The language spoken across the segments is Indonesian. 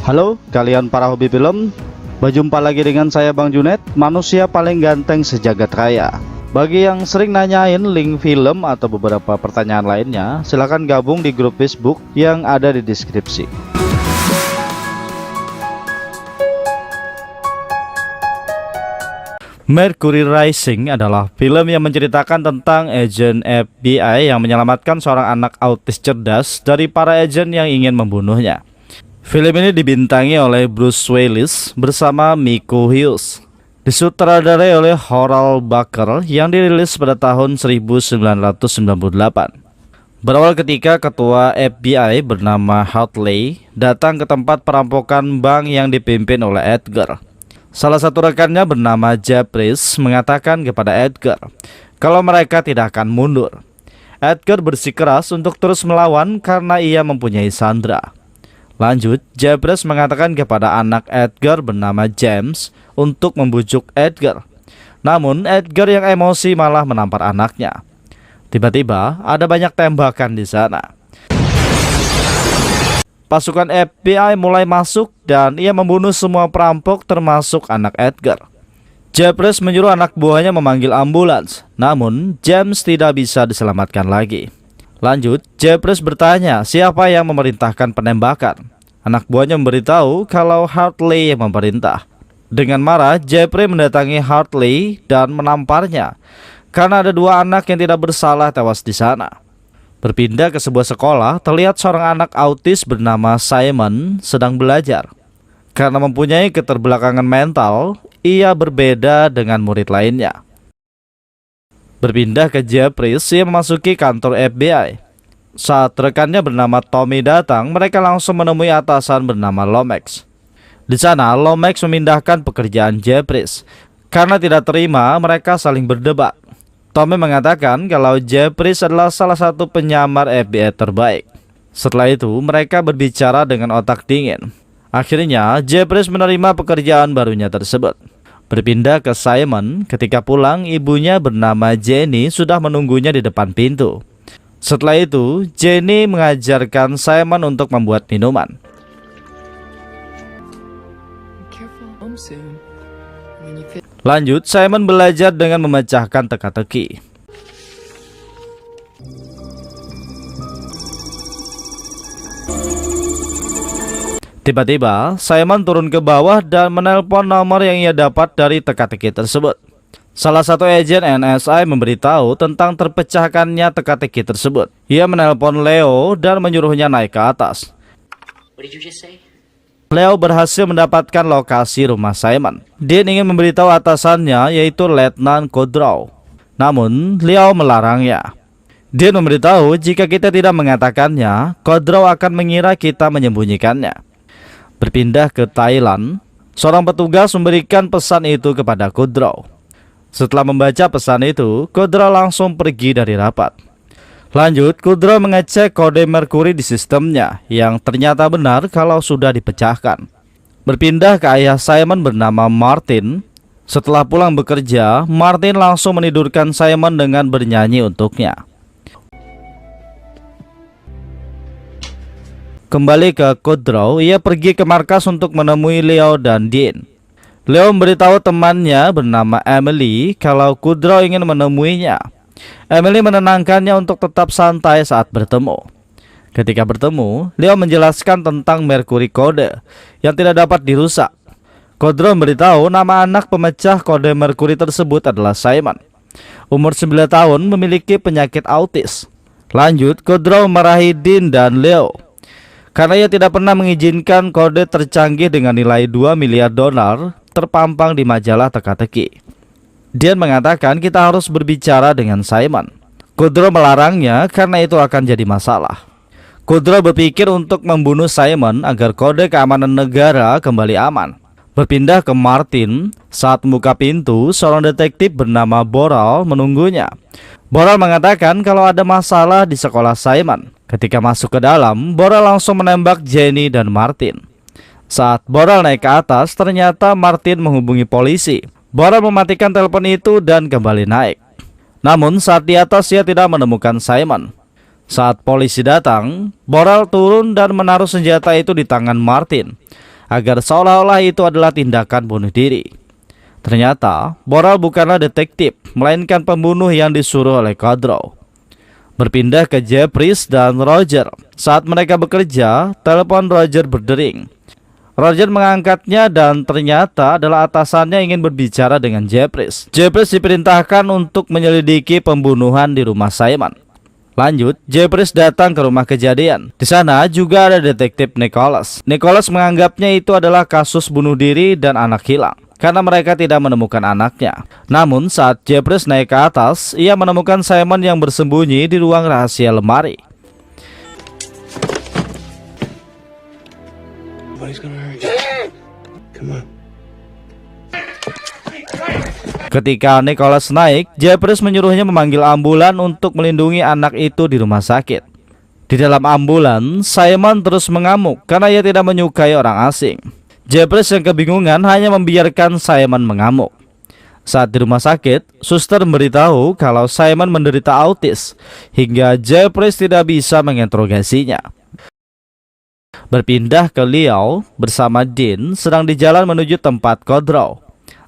Halo kalian para hobi film, berjumpa lagi dengan saya Bang Junet, manusia paling ganteng sejagat raya. Bagi yang sering nanyain link film atau beberapa pertanyaan lainnya, silahkan gabung di grup Facebook yang ada di deskripsi. Mercury Rising adalah film yang menceritakan tentang agen FBI yang menyelamatkan seorang anak autis cerdas dari para agen yang ingin membunuhnya. Film ini dibintangi oleh Bruce Willis bersama Miko Hughes. Disutradarai oleh Howard Baker yang dirilis pada tahun 1998. Berawal ketika ketua FBI bernama Hartley datang ke tempat perampokan bank yang dipimpin oleh Edgar. Salah satu rekannya bernama Jeffries mengatakan kepada Edgar kalau mereka tidak akan mundur. Edgar bersikeras untuk terus melawan karena ia mempunyai sandera. Lanjut, Jeffries mengatakan kepada anak Edgar bernama James untuk membujuk Edgar. Namun Edgar yang emosi malah menampar anaknya. Tiba-tiba ada banyak tembakan di sana. Pasukan FBI mulai masuk dan ia membunuh semua perampok termasuk anak Edgar. Jeffries menyuruh anak buahnya memanggil ambulans, namun James tidak bisa diselamatkan lagi. Lanjut, Jeffries bertanya siapa yang memerintahkan penembakan. Anak buahnya memberitahu kalau Hartley yang memerintah. Dengan marah, Jeffries mendatangi Hartley dan menamparnya karena ada dua anak yang tidak bersalah tewas di sana. Berpindah ke sebuah sekolah, terlihat seorang anak autis bernama Simon sedang belajar. Karena mempunyai keterbelakangan mental, ia berbeda dengan murid lainnya. Berpindah ke Jeffries, ia memasuki kantor FBI. Saat rekannya bernama Tommy datang, mereka langsung menemui atasan bernama Lomax. Di sana, Lomax memindahkan pekerjaan Jeffries. Karena tidak terima, mereka saling berdebat. Tommy mengatakan kalau Jeffries adalah salah satu penyamar FBI terbaik. Setelah itu, mereka berbicara dengan otak dingin. Akhirnya, Jeffries menerima pekerjaan barunya tersebut. Berpindah ke Simon, ketika pulang, ibunya bernama Jenny sudah menunggunya di depan pintu. Setelah itu, Jenny mengajarkan Simon untuk membuat minuman. Lanjut, Simon belajar dengan memecahkan teka-teki. Tiba-tiba, Simon turun ke bawah dan menelpon nomor yang ia dapat dari teka-teki tersebut. Salah satu agen NSA memberitahu tentang terpecahkannya teka-teki tersebut. Ia menelpon Leo dan menyuruhnya naik ke atas. Leo berhasil mendapatkan lokasi rumah Simon. Dia ingin memberitahu atasannya yaitu Letnan Kudrow. Namun, Leo melarangnya. Dia memberitahu jika kita tidak mengatakannya, Kudrow akan mengira kita menyembunyikannya. Berpindah ke Thailand, seorang petugas memberikan pesan itu kepada Kudrow. Setelah membaca pesan itu, Kudrow langsung pergi dari rapat. Lanjut, Kudrow mengecek kode Mercury di sistemnya yang ternyata benar kalau sudah dipecahkan. Berpindah ke ayah Simon bernama Martin. Setelah pulang bekerja, Martin langsung menidurkan Simon dengan bernyanyi untuknya. Kembali ke Kudrow, ia pergi ke markas untuk menemui Leo dan Dean. Leo memberitahu temannya bernama Emily kalau Kudrow ingin menemuinya. Emily menenangkannya untuk tetap santai saat bertemu. Ketika bertemu, Leo menjelaskan tentang Mercury Code yang tidak dapat dirusak. Kudrow memberitahu nama anak pemecah kode Mercury tersebut adalah Simon. Umur 9 tahun, memiliki penyakit autis. Lanjut, Kudrow memarahi Dean dan Leo karena ia tidak pernah mengizinkan kode tercanggih dengan nilai $2 miliar terpampang di majalah teka-teki. Dean mengatakan kita harus berbicara dengan Simon. Kudrow melarangnya karena itu akan jadi masalah. Kudrow berpikir untuk membunuh Simon agar kode keamanan negara kembali aman. Berpindah ke Martin, saat membuka pintu, seorang detektif bernama Boral menunggunya. Boral mengatakan kalau ada masalah di sekolah Simon. Ketika masuk ke dalam, Boral langsung menembak Jenny dan Martin. Saat Boral naik ke atas, ternyata Martin menghubungi polisi. Boral mematikan telepon itu dan kembali naik. Namun saat di atas ia tidak menemukan Simon. Saat polisi datang, Boral turun dan menaruh senjata itu di tangan Martin. agar seolah-olah itu adalah tindakan bunuh diri. Ternyata, Boral bukanlah detektif, melainkan pembunuh yang disuruh oleh Kudrow. Berpindah ke Jeffries dan Roger. Saat mereka bekerja, telepon Roger berdering. Roger mengangkatnya dan ternyata adalah atasannya ingin berbicara dengan Jeffries. Jeffries diperintahkan untuk menyelidiki pembunuhan di rumah Simon. Lanjut, Jeffries datang ke rumah kejadian. Di sana juga ada detektif Nicholas. Nicholas menganggapnya itu adalah kasus bunuh diri dan anak hilang, karena mereka tidak menemukan anaknya. Namun saat Jeffries naik ke atas, ia menemukan Simon yang bersembunyi di ruang rahasia lemari. Ketika Nicholas naik, Jeffries menyuruhnya memanggil ambulan untuk melindungi anak itu di rumah sakit. Di dalam ambulan, Simon terus mengamuk karena ia tidak menyukai orang asing. Jeffries yang kebingungan hanya membiarkan Simon mengamuk. Saat di rumah sakit, suster memberitahu kalau Simon menderita autis, hingga Jeffries tidak bisa menginterogasinya. Berpindah ke Leo bersama Dean sedang di jalan menuju tempat Kudrow.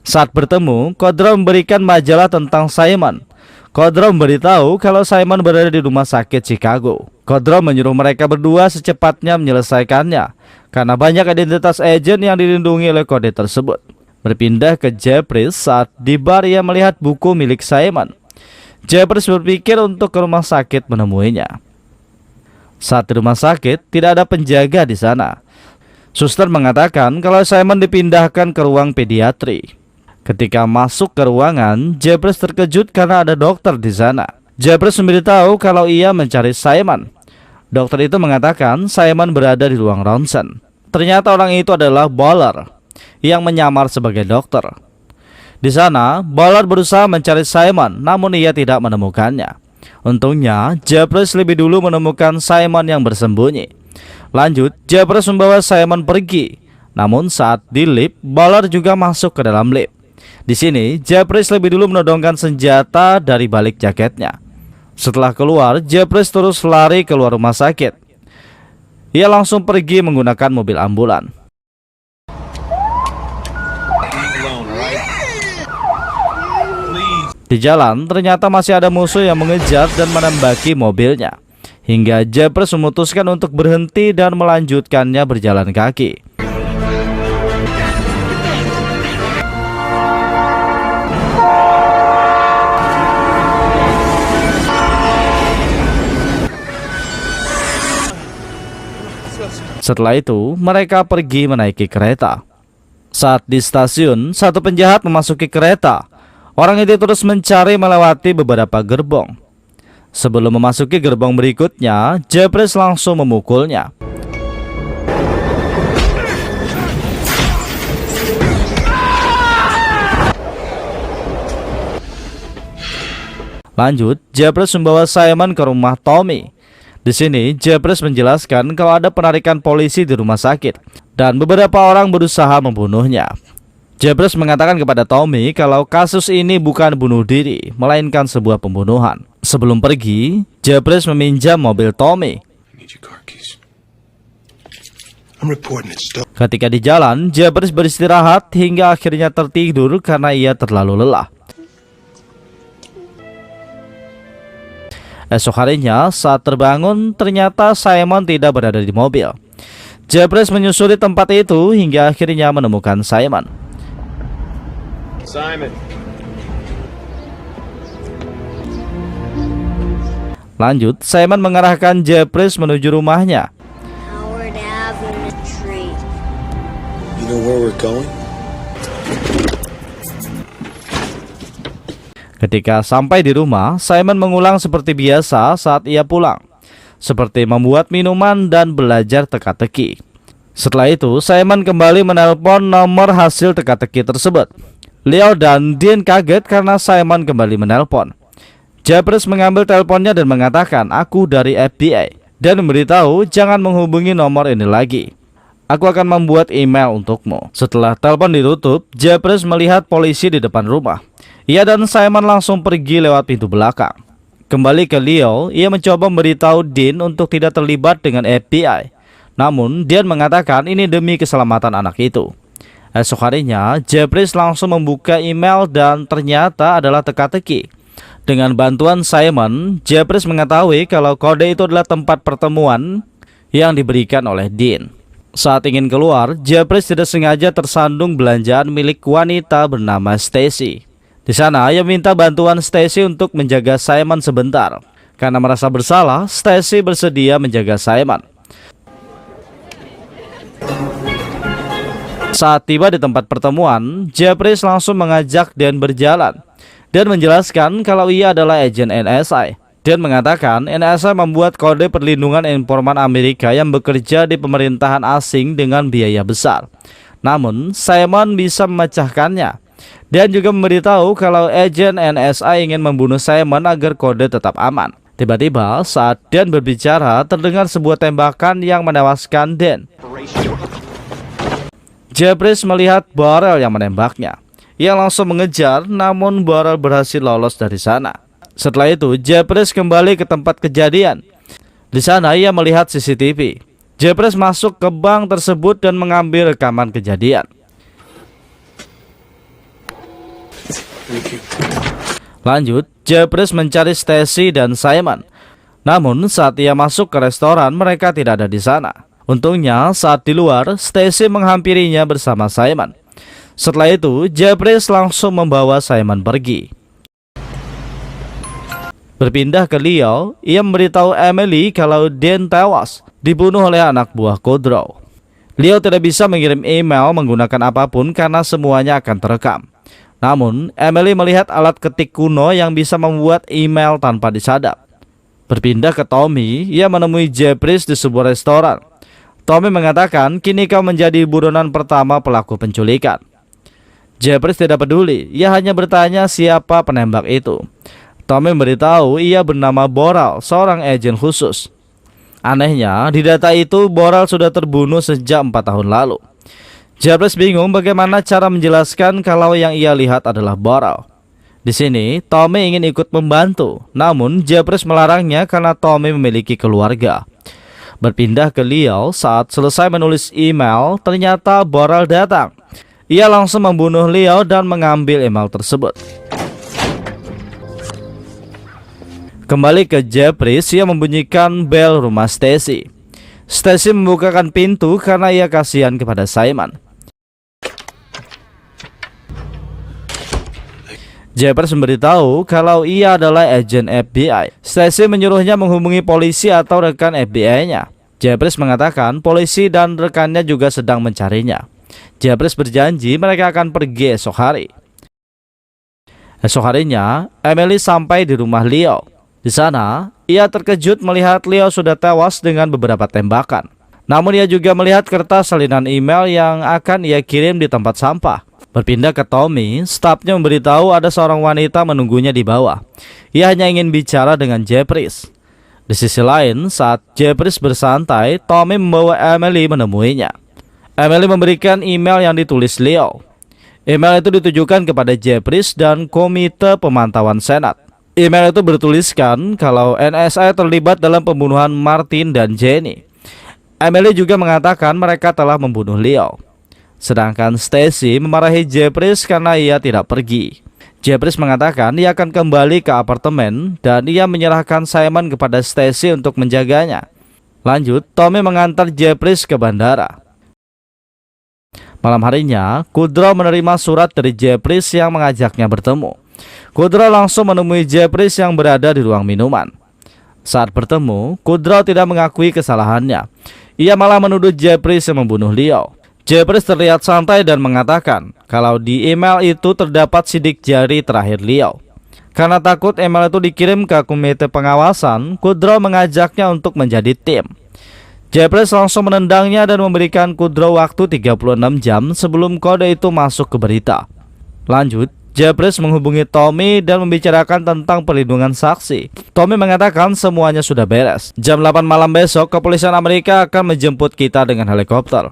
Saat bertemu, Kudrow memberikan majalah tentang Simon. Kudrow memberitahu kalau Simon berada di rumah sakit Chicago. Kudrow menyuruh mereka berdua secepatnya menyelesaikannya, karena banyak identitas agen yang dilindungi oleh kode tersebut. Berpindah ke Jeffries saat di bar ia melihat buku milik Simon. Jeffries berpikir untuk ke rumah sakit menemuinya. Saat di rumah sakit, tidak ada penjaga di sana. Suster mengatakan kalau Simon dipindahkan ke ruang pediatri. Ketika masuk ke ruangan, Jeffries terkejut karena ada dokter di sana. Jeffries memberitahu kalau ia mencari Simon. Dokter itu mengatakan Simon berada di ruang ronsen. Ternyata orang itu adalah Ballard yang menyamar sebagai dokter. Di sana, Ballard berusaha mencari Simon, namun ia tidak menemukannya. Untungnya, Jeffries lebih dulu menemukan Simon yang bersembunyi. Lanjut, Jeffries membawa Simon pergi. Namun saat di lift, Ballard juga masuk ke dalam lift. Di sini, Jeffries lebih dulu menodongkan senjata dari balik jaketnya. Setelah keluar, Jeffries terus lari keluar rumah sakit. Ia langsung pergi menggunakan mobil ambulan. Di jalan, ternyata masih ada musuh yang mengejar dan menembaki mobilnya, hingga Jeffries memutuskan untuk berhenti dan melanjutkannya berjalan kaki. Setelah itu, mereka pergi menaiki kereta. Saat di stasiun, satu penjahat memasuki kereta. Orang itu terus mencari melewati beberapa gerbong. Sebelum memasuki gerbong berikutnya, Jeffries langsung memukulnya. Lanjut, Jeffries membawa Simon ke rumah Tommy. Di sini, Jeffries menjelaskan kalau ada penarikan polisi di rumah sakit dan beberapa orang berusaha membunuhnya. Jeffries mengatakan kepada Tommy kalau kasus ini bukan bunuh diri, melainkan sebuah pembunuhan. Sebelum pergi, Jeffries meminjam mobil Tommy. Ketika di jalan, Jeffries beristirahat hingga akhirnya tertidur karena ia terlalu lelah. Esok harinya, saat terbangun, ternyata Simon tidak berada di mobil. Jeffries menyusuri tempat itu hingga akhirnya menemukan Simon. Lanjut, Simon mengarahkan Jeffries menuju rumahnya. You know where we're going? Ketika sampai di rumah, Simon mengulang seperti biasa saat ia pulang, seperti membuat minuman dan belajar teka-teki. Setelah itu, Simon kembali menelpon nomor hasil teka-teki tersebut. Leo dan Dean kaget karena Simon kembali menelpon. Jeffries mengambil teleponnya dan mengatakan, "Aku dari FBI," dan memberitahu jangan menghubungi nomor ini lagi. "Aku akan membuat email untukmu." Setelah telepon ditutup, Jeffries melihat polisi di depan rumah. Ia dan Simon langsung pergi lewat pintu belakang. Kembali ke Leo, ia mencoba memberitahu Dean untuk tidak terlibat dengan FBI. Namun Dean mengatakan ini demi keselamatan anak itu. Esok harinya, Jeffries langsung membuka email dan ternyata adalah teka-teki. Dengan bantuan Simon, Jeffries mengetahui kalau kode itu adalah tempat pertemuan yang diberikan oleh Dean. Saat ingin keluar, Jeffries tidak sengaja tersandung belanjaan milik wanita bernama Stacy. Di sana, ia minta bantuan Stacy untuk menjaga Simon sebentar. Karena merasa bersalah, Stacy bersedia menjaga Simon. Saat tiba di tempat pertemuan, Jeffries langsung mengajak Dan berjalan dan menjelaskan kalau ia adalah agen NSA. Dan mengatakan NSA membuat kode perlindungan informan Amerika yang bekerja di pemerintahan asing dengan biaya besar. Namun, Simon bisa memecahkannya. Dan juga memberitahu kalau agen NSA ingin membunuh Simon agar kode tetap aman. Tiba-tiba saat Dan berbicara, terdengar sebuah tembakan yang menewaskan Dan. Jeffries melihat Burrell yang menembaknya. Ia langsung mengejar, namun Burrell berhasil lolos dari sana. Setelah itu, Jeffries kembali ke tempat kejadian. Di sana ia melihat CCTV. Jeffries masuk ke bank tersebut dan mengambil rekaman kejadian. Lanjut, Jeffries mencari Stacy dan Simon. Namun saat ia masuk ke restoran, mereka tidak ada di sana. Untungnya saat di luar, Stacy menghampirinya bersama Simon. Setelah itu, Jeffries langsung membawa Simon pergi. Berpindah ke Leo, ia memberitahu Emily kalau Dan tewas, dibunuh oleh anak buah Kudrow. Leo tidak bisa mengirim email menggunakan apapun karena semuanya akan terekam. Namun, Emily melihat alat ketik kuno yang bisa membuat email tanpa disadap. Berpindah ke Tommy, ia menemui Jeffries di sebuah restoran. Tommy mengatakan, kini kau menjadi buronan pertama pelaku penculikan. Jeffries tidak peduli, ia hanya bertanya siapa penembak itu. Tommy memberitahu ia bernama Burrell, seorang agen khusus. Anehnya, di data itu Burrell sudah terbunuh sejak 4 tahun lalu. Jeffries bingung bagaimana cara menjelaskan kalau yang ia lihat adalah Burrell. Di sini, Tommy ingin ikut membantu, namun Jeffries melarangnya karena Tommy memiliki keluarga. Berpindah ke Leo, saat selesai menulis email, ternyata Burrell datang. Ia langsung membunuh Leo dan mengambil email tersebut. Kembali ke Jeffries, ia membunyikan bel rumah Stacy. Stacy membukakan pintu karena ia kasihan kepada Simon. Jeffries memberitahu kalau ia adalah agen FBI. Stacy menyuruhnya menghubungi polisi atau rekan FBI-nya. Jeffries mengatakan polisi dan rekannya juga sedang mencarinya. Jeffries berjanji mereka akan pergi esok hari. Esok harinya, Emily sampai di rumah Leo. Di sana, ia terkejut melihat Leo sudah tewas dengan beberapa tembakan. Namun ia juga melihat kertas salinan email yang akan ia kirim di tempat sampah. Berpindah ke Tommy, stafnya memberitahu ada seorang wanita menunggunya di bawah. Ia hanya ingin bicara dengan Jeffries. Di sisi lain, saat Jeffries bersantai, Tommy membawa Emily menemuinya. Emily memberikan email yang ditulis Leo. Email itu ditujukan kepada Jeffries dan Komite Pemantauan Senat. Email itu bertuliskan kalau NSA terlibat dalam pembunuhan Martin dan Jenny. Emily juga mengatakan mereka telah membunuh Leo. Sedangkan Stacy memarahi Jeffries karena ia tidak pergi. Jeffries mengatakan ia akan kembali ke apartemen dan ia menyerahkan Simon kepada Stacy untuk menjaganya. Lanjut, Tommy mengantar Jeffries ke bandara. Malam harinya, Kudrow menerima surat dari Jeffries yang mengajaknya bertemu. Kudrow langsung menemui Jeffries yang berada di ruang minuman. Saat bertemu, Kudrow tidak mengakui kesalahannya. Ia malah menuduh Jeffries yang membunuh Leo. Jeffries terlihat santai dan mengatakan kalau di email itu terdapat sidik jari terakhir Leo. Karena takut email itu dikirim ke komite pengawasan, Kudrow mengajaknya untuk menjadi tim. Jeffries langsung menendangnya dan memberikan Kudrow waktu 36 jam sebelum kode itu masuk ke berita. Lanjut, Jeffries menghubungi Tommy dan membicarakan tentang perlindungan saksi. Tommy mengatakan semuanya sudah beres. Jam 8 malam besok, kepolisian Amerika akan menjemput kita dengan helikopter.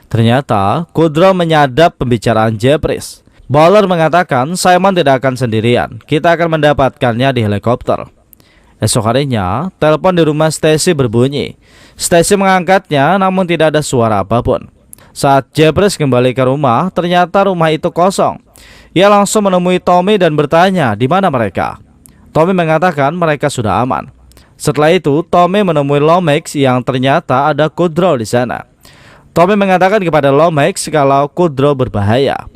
Ternyata, Kudrow menyadap pembicaraan Jeffries. Bowler mengatakan Simon tidak akan sendirian. Kita akan mendapatkannya di helikopter. Esok harinya, telepon di rumah Stacy berbunyi. Stacy mengangkatnya namun tidak ada suara apapun. Saat Jeffries kembali ke rumah, ternyata rumah itu kosong. Ia langsung menemui Tommy dan bertanya di mana mereka. Tommy mengatakan mereka sudah aman. Setelah itu, Tommy menemui Lomax yang ternyata ada Kudrow di sana. Tommy mengatakan kepada Lomax kalau Kudrow berbahaya.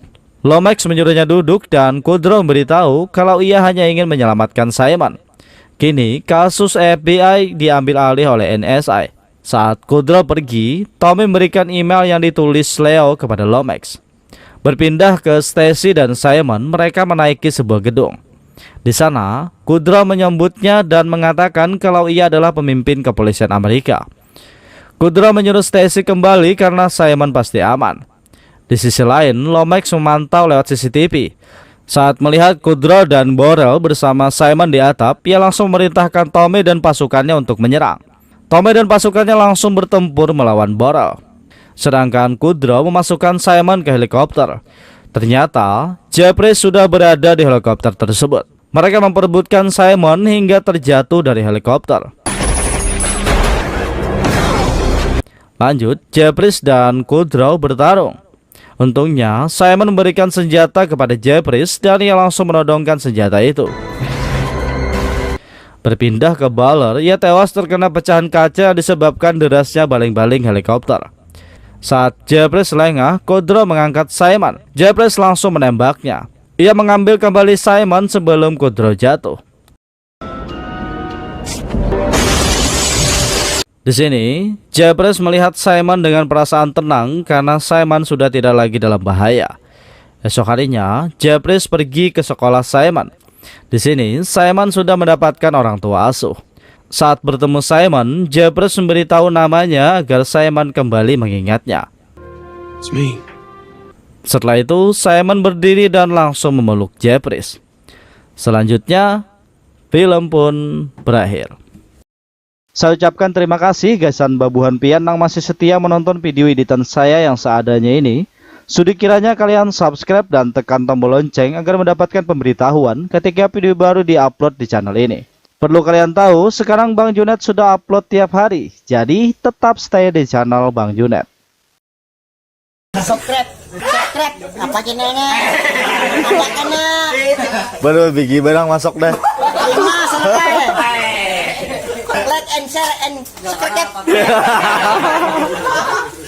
Lomax menyuruhnya duduk dan Kudrow memberitahu kalau ia hanya ingin menyelamatkan Simon. Kini, kasus FBI diambil alih oleh NSA. Saat Kudrow pergi, Tommy memberikan email yang ditulis Leo kepada Lomax. Berpindah ke Stacy dan Simon, mereka menaiki sebuah gedung. Di sana, Kudrow menyambutnya dan mengatakan kalau ia adalah pemimpin kepolisian Amerika. Kudrow menyuruh Stacy kembali karena Simon pasti aman. Di sisi lain, Lomax memantau lewat CCTV. Saat melihat Kudrow dan Borel bersama Simon di atap, ia langsung memerintahkan Tommy dan pasukannya untuk menyerang. Tommy dan pasukannya langsung bertempur melawan Borel. Sedangkan Kudrow memasukkan Simon ke helikopter. Ternyata, Jeffries sudah berada di helikopter tersebut. Mereka memperebutkan Simon hingga terjatuh dari helikopter. Lanjut, Jeffries dan Kudrow bertarung. Untungnya, Simon memberikan senjata kepada Jeffries dan ia langsung menodongkan senjata itu. Berpindah ke Baller, ia tewas terkena pecahan kaca disebabkan derasnya baling-baling helikopter. Saat Jeffries lengah, Kudrow mengangkat Simon. Jeffries langsung menembaknya. Ia mengambil kembali Simon sebelum Kudrow jatuh. Di sini, Jeffries melihat Simon dengan perasaan tenang karena Simon sudah tidak lagi dalam bahaya. Esok harinya, Jeffries pergi ke sekolah Simon. Di sini, Simon sudah mendapatkan orang tua asuh. Saat bertemu Simon, Jeffries memberitahu namanya agar Simon kembali mengingatnya. It's me. Setelah itu, Simon berdiri dan langsung memeluk Jeffries. Selanjutnya, film pun berakhir. Saya ucapkan terima kasih Gasan Babuhan Pian yang masih setia menonton video editan saya yang seadanya ini. Sudi kiranya kalian subscribe dan tekan tombol lonceng agar mendapatkan pemberitahuan ketika video baru diupload di channel ini. Perlu kalian tahu, sekarang Bang Junet sudah upload tiap hari, jadi tetap stay di channel Bang Junet. Subscribe apa channelnya? Apa kena? Baru bigi barang masuk deh. Like and share and subscribe.